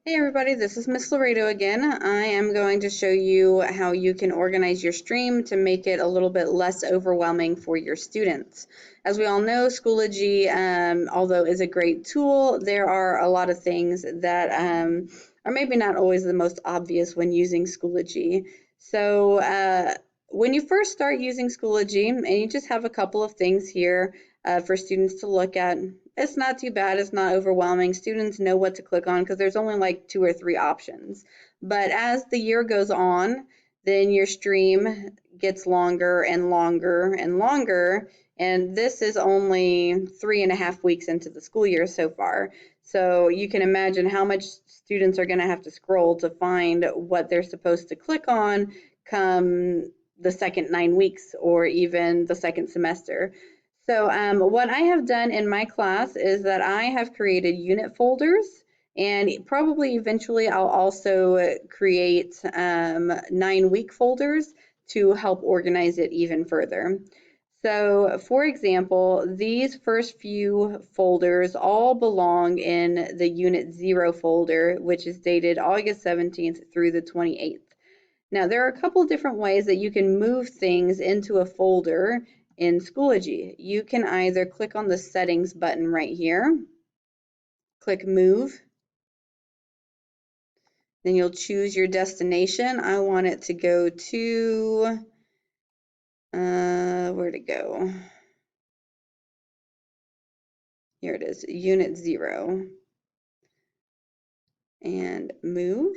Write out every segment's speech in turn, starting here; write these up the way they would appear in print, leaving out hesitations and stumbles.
Hey everybody, this is Miss Laredo again. I am going to show you how you can organize your stream to make it a little bit less overwhelming for your students. As we all know, Schoology, although is a great tool, there are a lot of things that are maybe not always the most obvious when using Schoology. So when you first start using Schoology, and you just have a couple of things here for students to look at, it's not too bad. It's not overwhelming. Students know what to click on because there's only like 2 or 3 options. But as the year goes on, then your stream gets longer and longer and longer. And this is only 3.5 weeks into the school year so far. So you can imagine how much students are going to have to scroll to find what they're supposed to click on come the second 9 weeks or even the second semester. So what I have done in my class is that I have created unit folders, and probably eventually I'll also create 9-week folders to help organize it even further. So for example, these first few folders all belong in the Unit 0 folder, which is dated August 17th through the 28th. Now, there are a couple different ways that you can move things into a folder in Schoology. You can either click on the settings button right here, click move, then you'll choose your destination. I want it to go to, where'd it go? Here it is, Unit 0, and move.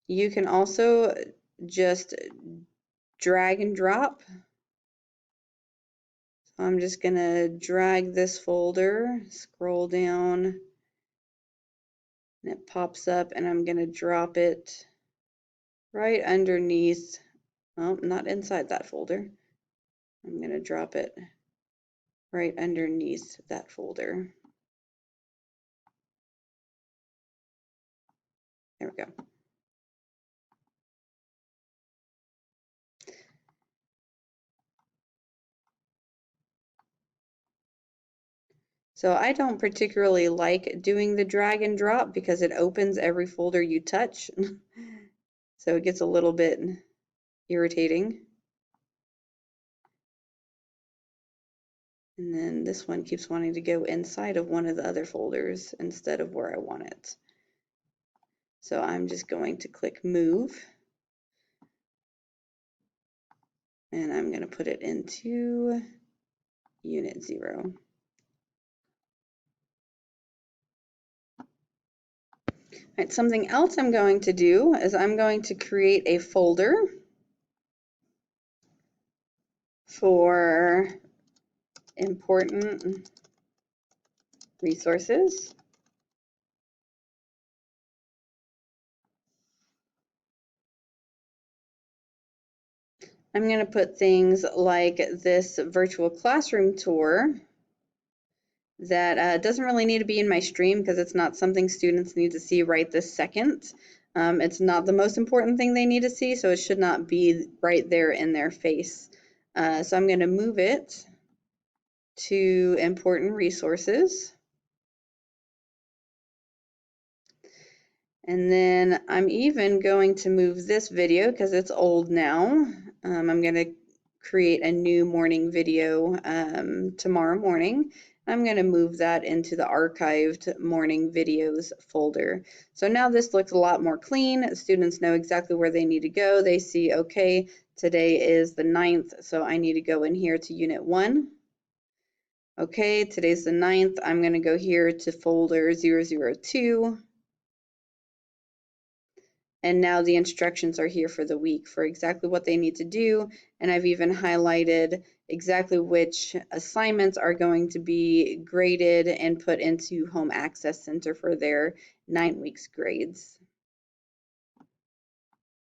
You can also just drag and drop. So I'm just going to drag this folder, scroll down, and it pops up, and I'm going to drop it right underneath, well, not inside that folder. I'm going to drop it right underneath that folder. There we go. So I don't particularly like doing the drag and drop because it opens every folder you touch. So it gets a little bit irritating. And then this one keeps wanting to go inside of one of the other folders instead of where I want it. So I'm just going to click move. And I'm going to put it into Unit 0. All right, something else I'm going to do is I'm going to create a folder for important resources. I'm going to put things like this virtual classroom tour that doesn't really need to be in my stream because it's not something students need to see right this second. It's not the most important thing they need to see, so it should not be right there in their face. So I'm going to move it to important resources. And then I'm even going to move this video because it's old now. I'm going to create a new morning video tomorrow morning. I'm going to move that into the archived morning videos folder. So now this looks a lot more clean. Students know exactly where they need to go. They see, okay, today is the 9th, so I need to go in here to Unit 1. Okay, today's the 9th. I'm going to go here to folder 002. And now the instructions are here for the week for exactly what they need to do. And I've even highlighted exactly which assignments are going to be graded and put into Home Access Center for their 9 weeks grades.